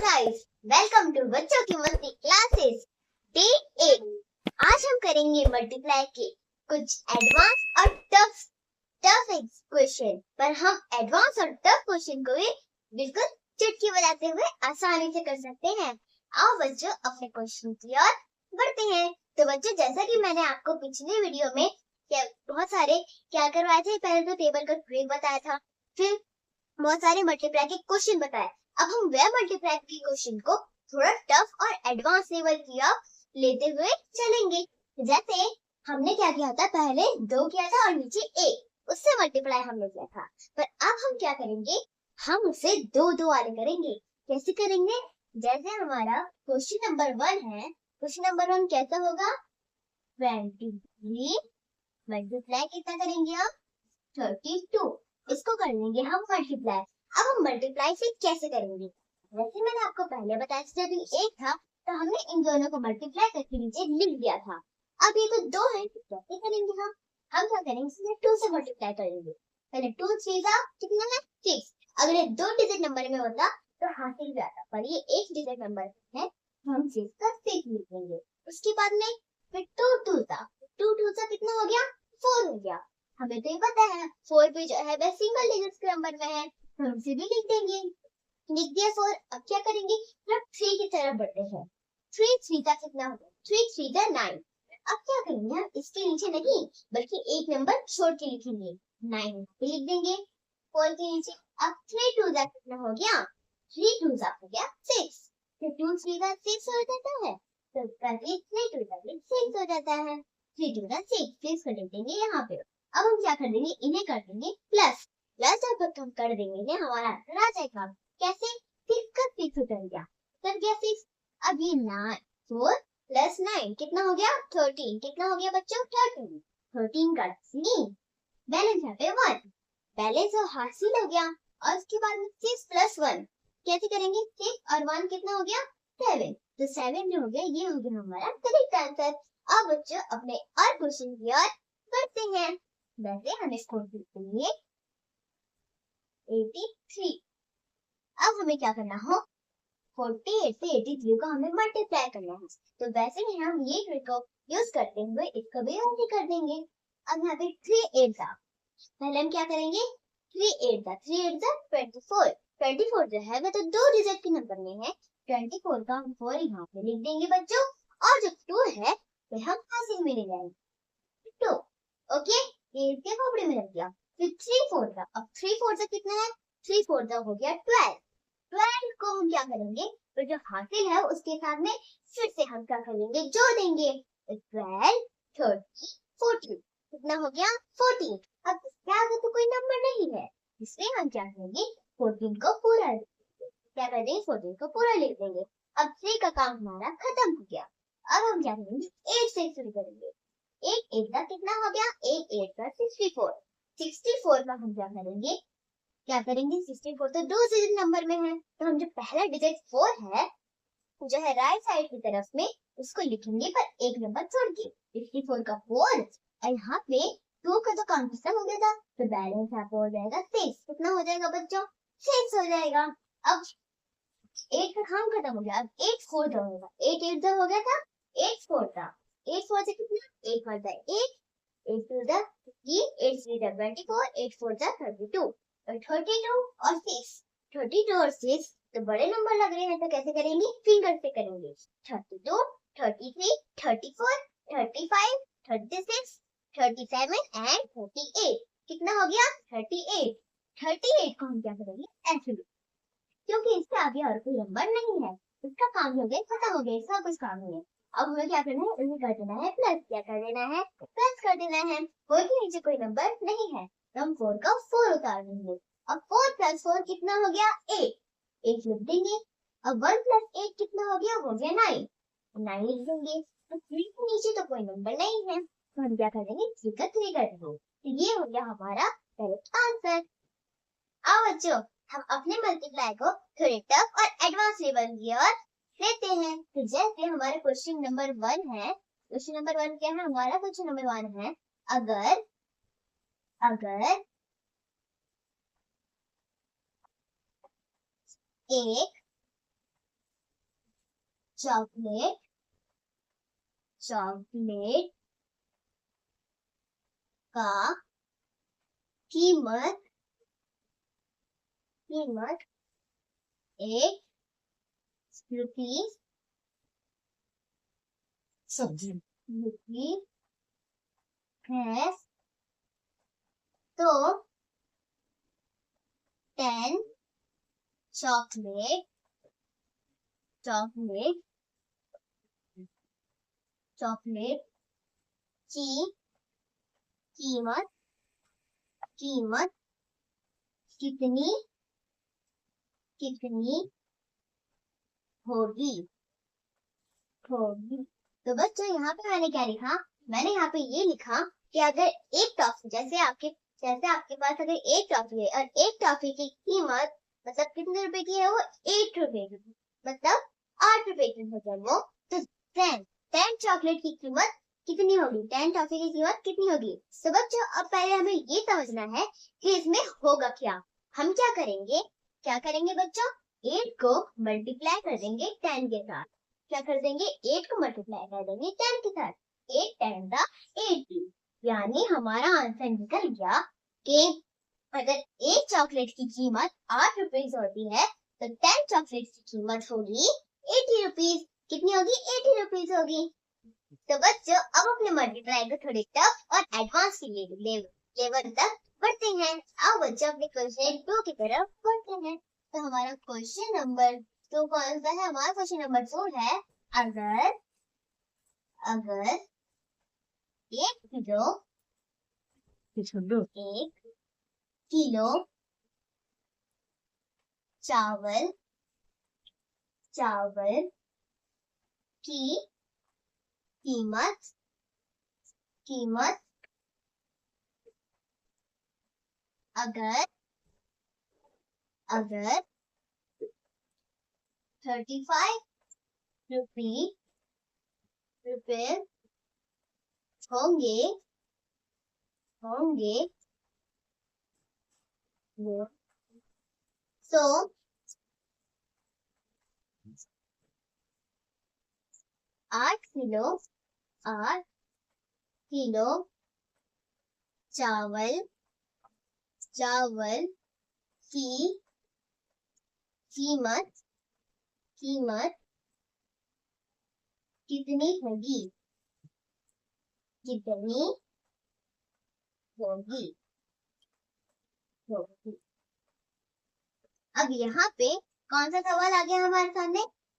Guys, welcome to बच्चों की मस्ती क्लासेस डे 8। आज हम करेंगे मल्टीप्लाई के कुछ एडवांस और टफ क्वेश्चन, पर हम एडवांस और टफ क्वेश्चन को भी बिल्कुल चुटकी बजाते हुए आसानी से कर सकते हैं। आओ बच्चों अपने क्वेश्चन की ओर बढ़ते हैं। तो बच्चों, जैसा कि मैंने आपको पिछले वीडियो में बहुत सारे क्या करवाए थे, पहले तो टेबल का ट्रिक बताया था, फिर बहुत सारे मल्टीप्लाई के क्वेश्चन बताए। अब हम वह मल्टीप्लाई के क्वेश्चन को थोड़ा टफ और एडवांस लेवल की ओर लेते हुए चलेंगे। जैसे हमने क्या किया था, पहले 2 किया था और नीचे 1, उससे मल्टीप्लाई हमने किया था। पर अब हम क्या करेंगे, हम उसे 2 वाले करेंगे। कैसे करेंगे? जैसे हमारा क्वेश्चन नंबर 1 है, क्वेश्चन नंबर 1 कैसा होगा? 23 मल्टीप्लाई कितना करेंगे हम? 32। इसको कर लेंगे हम मल्टीप्लाई। अब हम मल्टीप्लाई से कैसे करेंगे? वैसे मैंने आपको पहले बताया था, जब ये 1 था तो हमने इन दोनों को मल्टीप्लाई करके नीचे लिख दिया था। अब ये तो 2 है, तो कैसे करेंगे हम क्या करेंगे, इसमें 2 से मल्टीप्लाई करेंगे। पहले 2 3 का कितना है? 6। अगर ये 2 डिजिट नंबर में होता तो हासिल जाता, पर ये 1 डिजिट नंबर है तो हम 6 का 6 लिख देंगे। उसके बाद में फिर 2 2 था, 2 2 सा कितना हो गया? 4 हो गया। हमें तो ये पता है 4 भी जो है वह सिंगल डिजिट के नंबर में है, तो हम इसे भी लिख देंगे। लिख दिया 4। अब क्या करेंगे, हम 3 की तरफ बढ़ते हैं। 3 3 का कितना होगा? 3 3 का 9। अब क्या करेंगे, हम इसके नीचे नहीं बल्कि एक नंबर छोड़ के लिखेंगे, 9 पे लिख देंगे 4 के नीचे। अब 3 2 का कितना हो गया? 3 2 का हो गया 6। फिर 2 3 का 6 हो जाता है, तो इसका 3 2 का 6 हो जाता है। 3 2 का 6 कर देंगे यहाँ पे। अब हम क्या कर देंगे, इन्हें कर देंगे प्लस। प्लस जब हम कर देंगे हमारा आंसर आ जाएगा। कैसे? 6 का 6 उतर गया, उतर गया 6। अब ये 9 4 प्लस 9 कितना हो गया? 13। कितना हो गया बच्चों? 13। 13 का 3, बैलेंस यहाँ पे 1, बैलेंस हासिल हो गया। और उसके बाद में 6 प्लस 1 कैसे करेंगे? 6 और 1 कितना हो गया? 7। तो 7 जो हो गया, ये हो गया हमारा करेक्ट आंसर। अब बच्चों अपने और क्वेश्चन की ओर बढ़ते हैं। वैसे हमें स्कोर देंगे 83। अब हमें क्या करना हो, 48 से 83 को हमें मल्टीप्लाई करना है। तो वैसे ही हम ये ट्रिक को यूज करते हुए इसको भी ऐसे कर देंगे। अब यहाँ पे 3 8 था, पहले हम क्या करेंगे, 3 8 था, 3 8 था 24। 24 जो है वह तो 2 डिजिट के नंबर में है, 24 का हम 4 यहाँ पे लिख देंगे बच्चों। और जो 2 है वह हम हासिल में ले जाएंगे 2। ओके, ये इसके खोपड़ी में लग गया। फिर 3 4 का, अब 3 4 का कितना है? 3 4 का हो गया 12। 12 को हम क्या करेंगे, तो जो हासिल है उसके साथ में फिर से हम क्या करेंगे, जोड़ देंगे। 12 30 40 कितना हो गया? 14। अब क्या आगे तो कोई नंबर नहीं है, इसलिए हम क्या करेंगे, 14 को पूरा क्या कर देंगे, 14 को पूरा लिख देंगे। अब 3 का काम हमारा खत्म हो गया। अब हम क्या करेंगे, 8 से शुरू करेंगे। 8 8 का कितना हो गया? 8 8 का 64। 64 का हम क्या करेंगे, 64 तो 2 डिजिट नंबर में है, तो हम जो पहला डिजिट 4 है जो है राइट साइड की तरफ में, उसको लिखेंगे पर एक नंबर छोड़ के। 64 का 4 और यहाँ पे 2 का तो काम खत्म हो गया था, तो बैलेंस यहाँ पे हो जाएगा 6। कितना हो जाएगा बच्चों? 6 हो जाएगा। अब 8 का काम खत्म हो गया, अब 8 4 जो होगा, 8 8 जो हो गया था, 8 4 था। 8 4 से कितना? 8 1 8, 8 2 जा 8 3 जा 24, 8 4 जा 32, और 32 और 6, 32 और 6 तो बड़े नंबर लग रहे हैं, तो कैसे करेंगे? फिंगर से करेंगे। 32 33 34 35 36 37 एंड 38 कितना हो गया? 38। 38 को हम क्या करेंगे, ऐसे, क्योंकि इसके आगे और कोई नंबर नहीं है, इसका काम हो गया, खत्म हो गया, इसका कुछ काम नहीं है। अब हमें क्या करना है, इन्हें कर देना है प्लस। क्या कर देना है? प्लस कर देना है। 4 के नीचे कोई नंबर नहीं है, तो हम 4 का 4 उतार देंगे। अब 4 प्लस 4 कितना हो गया? 8। 8 लिख देंगे। अब 1 प्लस 8 कितना हो गया? हो गया 9। 9 लिख देंगे। तो 3 के नीचे तो कोई नंबर नहीं है, तो हम क्या कर देंगे, 3 का 3 कर देंगे। तो ये हो गया हमारा करेक्ट आंसर। आओ बच्चों, हम अपने मल्टीप्लाई को थोड़े टफ और एडवांस लेवल की ओर लेते हैं। तो जैसे हमारा क्वेश्चन नंबर 1 है, क्वेश्चन नंबर 1 क्या है हमारा? क्वेश्चन नंबर 1 है, अगर अगर एक चॉकलेट चॉकलेट का कीमत कीमत 8 रुपीस रुपीस है, तो 10 चॉकलेट चॉकलेट चॉकलेट की कीमत कीमत कितनी कितनी होगी होगी। तो बच्चों यहाँ पे मैंने क्या लिखा, मैंने यहाँ पे ये लिखा कि अगर एक टॉफी जैसे आपके पास अगर एक टॉफी है और एक टॉफी की कीमत मतलब कितने रुपए की है, वो 8 रुपए की, मतलब 8 रुपए की हो जाए वो, तो 10 चॉकलेट की कीमत कितनी होगी, 10 टॉफी की कीमत कितनी होगी। तो बच्चों अब पहले हमें ये समझना है कि इसमें होगा क्या। हम क्या करेंगे बच्चों, 8 को मल्टीप्लाई कर देंगे 10 के साथ। क्या कर देंगे, 8 को मल्टीप्लाई कर देंगे 10 के साथ, 8 10 दा 80, यानी हमारा आंसर निकल गया कि अगर एक चॉकलेट की कीमत 8 रुपीज होती है तो 10 चॉकलेट की कीमत होगी 80 रुपीज। कितनी होगी, 80 रुपीज होगी। तो बच्चों अब अपने मल्टीप्लाई को थोड़े टफ और एडवांस के लेवल तक बढ़ते हैं। अब बच्चों अपने क्वेश्चन 2 की तरफ बढ़ते हैं। तो हमारा क्वेश्चन नंबर 2 कौन सा है, हमारा क्वेश्चन नंबर 2 है, अगर अगर 1 किलो 1 किलो चावल चावल की कीमत कीमत अगर अगर 35 रुपए होंगे होंगे तो 8 किलो चावल चावल की कीमत कीमत कितनी होगी कितनी होगी होगी। अब यहाँ पे कौन सा सवाल आ गया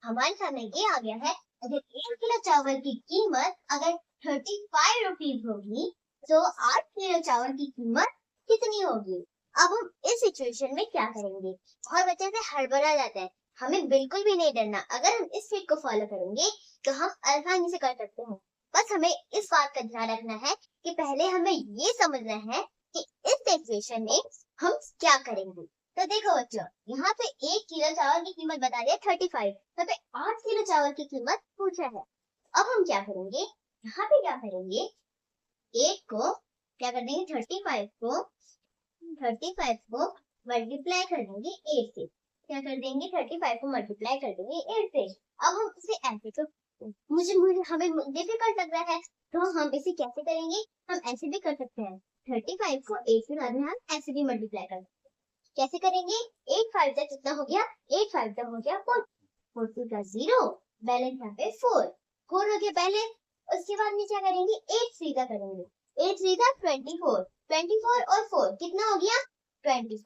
हमारे सामने ये आ गया है, अगर 1 किलो चावल की कीमत अगर 35 रुपीज होगी तो 8 किलो चावल की कीमत कितनी होगी। अब हम इस सिचुएशन में क्या करेंगे, और बच्चे से हड़बड़ा जाता है, हमें बिल्कुल भी नहीं डरना। अगर हम इस ट्रिक को फॉलो करेंगे तो हम आसानी से कर सकते हैं। बस हमें इस बात का ध्यान रखना है कि पहले हमें ये समझना है कि इस सिचुएशन में हम क्या करेंगे। तो देखो बच्चों, यहाँ पे 1 किलो चावल की कीमत बता दिया 35, यहाँ पे 8 किलो चावल की कीमत पूछा है। अब हम क्या करेंगे, यहाँ पे क्या करेंगे, 8 को क्या कर देंगे 35 को मल्टीप्लाई कर देंगे 8 से। क्या कर देंगे, 35 को मल्टीप्लाई कर देंगे 8 से। अब हम इसे ऐसे तो मुझे हमें डिफिकल्ट लग रहा है, तो हम इसे कैसे करेंगे, हम ऐसे भी कर सकते हैं, 35 को 8 से बाद में हम ऐसे भी मल्टीप्लाई कर सकते हैं। कैसे करेंगे, 8 5 जा कितना हो गया, 8 5 जा हो गया 40 का 0, बैलेंस यहाँ पे 4 हो गया पहले। उसके बाद में क्या करेंगे, 8 3 का करेंगे, 8 3 का 24 और 4 कितना हो गया 24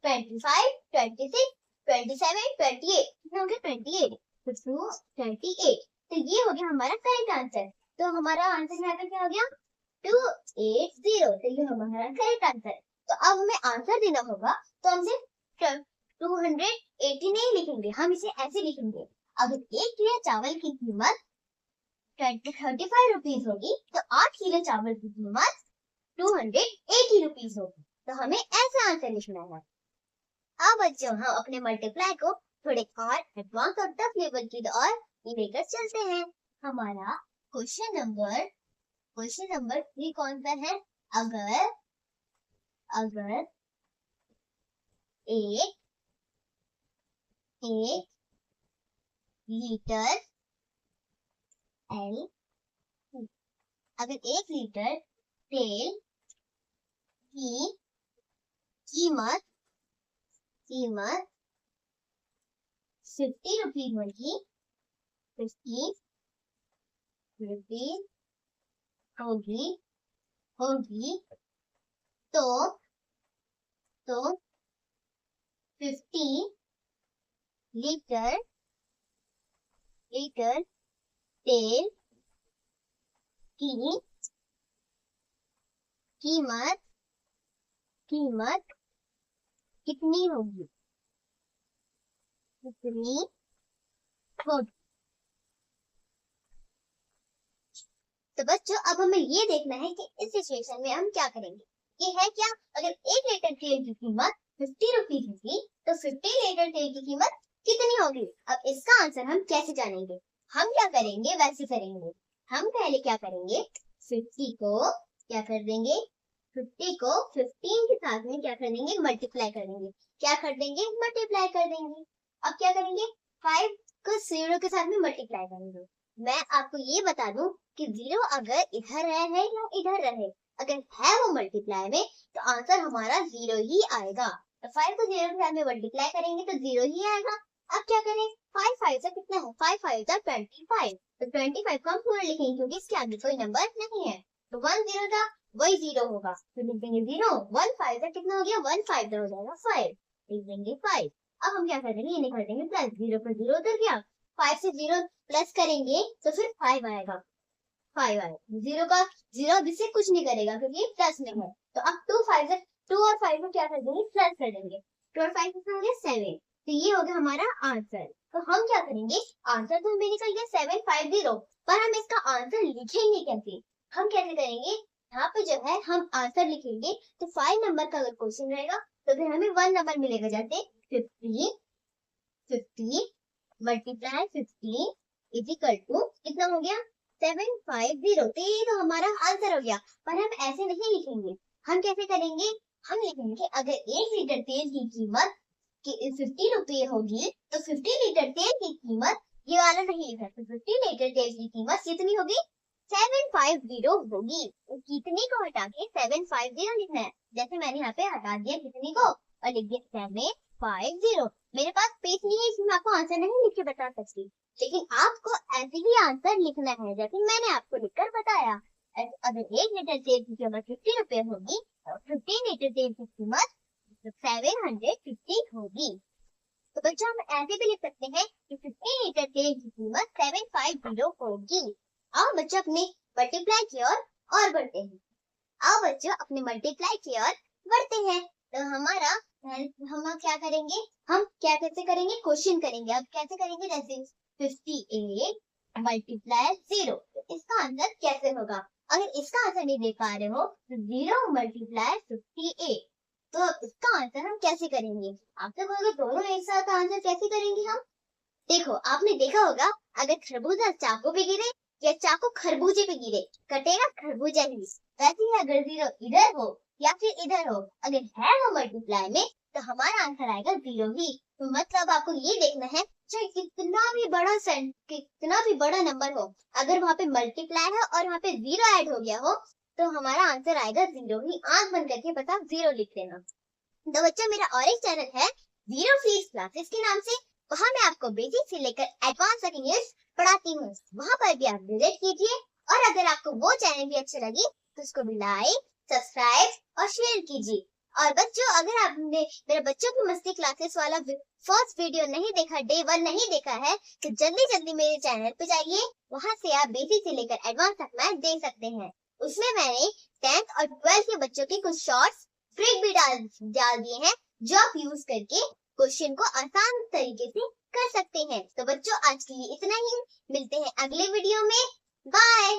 25 26 27 28, कितना हो गया 28, तो 28। तो ये हो गया हमारा करेक्ट आंसर। तो हमारा आंसर यहाँ पे क्या हो गया 280, तो ये हमारा करेक्ट आंसर। तो अब हमें आंसर देना होगा, तो हम सिर्फ 280 नहीं लिखेंगे, हम इसे ऐसे लिखेंगे, अगर 1 किलो चावल की कीमत 35 रुपीज होगी तो 8 किलो चावल की कीमत 280 रुपीज होगी। तो हमें ऐसा आंसर लिखना है। अब बच्चों हम अपने मल्टीप्लाई को थोड़े और एडवांस और टफ लेवल की ओर लेकर चलते हैं। हमारा क्वेश्चन नंबर 3 कौन सा है, अगर एक लीटर L अगर 1 लीटर तेल की कीमत 50 रुपीज होगी, 50 रुपीज होगी तो 50 लीटर तेल की कीमत कितनी होगी? तो बच्चों अब हमें ये देखना है कि इस सिचुएशन में हम क्या करेंगे। ये है क्या, अगर 1 लीटर तेल की कीमत 50 रुपीज होगी तो 50 लीटर तेल की कीमत कितनी होगी? अब इसका आंसर हम कैसे जानेंगे? हम क्या करेंगे, वैसे करेंगे। हम पहले क्या करेंगे, 50 को क्या कर देंगे, 50 को 15 के साथ में क्या कर देंगे, मल्टीप्लाई कर देंगे। क्या कर देंगे, मल्टीप्लाई कर देंगे। अब क्या करेंगे, 5 को 0 के साथ में मल्टीप्लाई करेंगे। मैं आपको ये बता दूं कि 0 अगर इधर है या इधर रहे, अगर है वो मल्टीप्लाई में तो आंसर हमारा 0 ही आएगा। तो 5 को 0 के साथ में मल्टीप्लाई करेंगे तो 0 ही आएगा। अब क्या करें, 5 5 से कितना है, 5 5 जा 25, तो 25 को हम पूरा लिखेंगे क्योंकि इसके आगे कोई नंबर नहीं है। तो 1 0 था, वही 0 होगा, तो लिख देंगे 0। 1 5 से कितना हो गया, 1 5 हो जाएगा 5, लिख देंगे 5। अब हम क्या करेंगे, ये निकाल देंगे प्लस, 0 पर 0 उतर गया, 5 से 0 प्लस करेंगे तो फिर 5 आएगा, 5 आएगा। 0 का 0 अभी से कुछ नहीं करेगा क्योंकि प्लस में है। तो अब 2 और 5 को क्या कर देंगे, प्लस कर देंगे। 2 और 5 कितना हो गया, 7। तो ये हो गया हमारा आंसर। तो हम क्या करेंगे, आंसर तो हमें निकल गया 750, पर हम इसका आंसर लिखेंगे कैसे? हम कैसे करेंगे, यहाँ पे जो है हम आंसर लिखेंगे तो 5 नंबर का अगर क्वेश्चन रहेगा तो फिर हमें 1 नंबर मिलेगा। जैसे 50 मल्टीप्लाई 50 इज इक्वल टू कितना हो गया, 750। तो ये तो हमारा आंसर हो गया। पर हम ऐसे नहीं लिखेंगे, हम कैसे करेंगे, हम लिखेंगे अगर 1 लीटर तेल की कीमत 50 रुपये होगी तो 50 लीटर तेल की कीमत, ये वाला नहीं लिखा, तो 50 लीटर तेल की कीमत कितनी होगी, 750 होगी। तो कितनी को हटा के 750 लिखना है। जैसे मैंने यहाँ पे हटा दिया कितनी को और लिख दिया 750। मेरे पास पेज नहीं है इसमें आपको आंसर नहीं लिख के बता सकती, लेकिन आपको ऐसे ही आंसर लिखना है जैसे मैंने आपको लिखकर बताया। अगर 1 लीटर तेल की कीमत 50 रुपए होगी तो 15 लीटर तेल की कीमत 750 होगी। तो बच्चों हम ऐसे भी लिख सकते हैं कि 15 लीटर तेल की कीमत 750 होगी। आओ बच्चों अपने मल्टीप्लाई की और बढ़ते हैं। आओ बच्चों अपने मल्टीप्लाई की और बढ़ते हैं। तो हमारा हम क्या करेंगे, हम क्या कैसे करेंगे, क्वेश्चन करेंगे। अब कैसे करेंगे, जैसे 58 मल्टीप्लाई 0, तो इसका आंसर कैसे होगा? अगर इसका आंसर नहीं दे पा रहे हो तो 0 मल्टीप्लाई 58, तो इसका आंसर हम कैसे करेंगे? आप तो कहोगे दोनों एक साथ आंसर कैसे करेंगे हम? देखो आपने देखा होगा अगर खरबूजा चाकू पे गिरे या चाकू खरबूजे पे गिरे, कटेगा खरबूजा ही। वैसे ही अगर 0 इधर हो या फिर इधर हो, अगर है वो मल्टीप्लाई में तो हमारा आंसर आएगा 0 ही। तो मतलब आपको ये देखना है चाहे कितना भी बड़ा नंबर हो, अगर वहाँ पे मल्टीप्लाई है और वहाँ पे 0 ऐड हो गया हो तो हमारा आंसर आएगा 0 ही। आंख बंद करके बता 0 लिख देना। तो बच्चा मेरा और एक चैनल है जीरो फीस क्लासेस के नाम से, वहाँ मैं आपको बेसिक से लेकर एडवांस तक इंग्लिश पढ़ाती हूँ। वहाँ पर भी आप विजिट कीजिए और अगर आपको वो चैनल भी अच्छी लगी तो उसको भी लाइक, सब्सक्राइब और शेयर कीजिए। और बच्चों अगर आपने मेरे बच्चों की मस्ती क्लासेस वाला फर्स्ट वीडियो नहीं देखा, डे 1 नहीं देखा है, तो जल्दी मेरे चैनल पे जाइए। वहाँ से आप बेसिक से लेकर एडवांस तक मैथ देख सकते हैं। उसमें मैंने 10th और 12th के बच्चों के कुछ शॉर्ट्स ट्रिक भी डाल दिए हैं जो आप यूज करके क्वेश्चन को आसान तरीके से कर सकते हैं। तो बच्चों आज के लिए इतना ही, मिलते हैं अगले वीडियो में। बाय।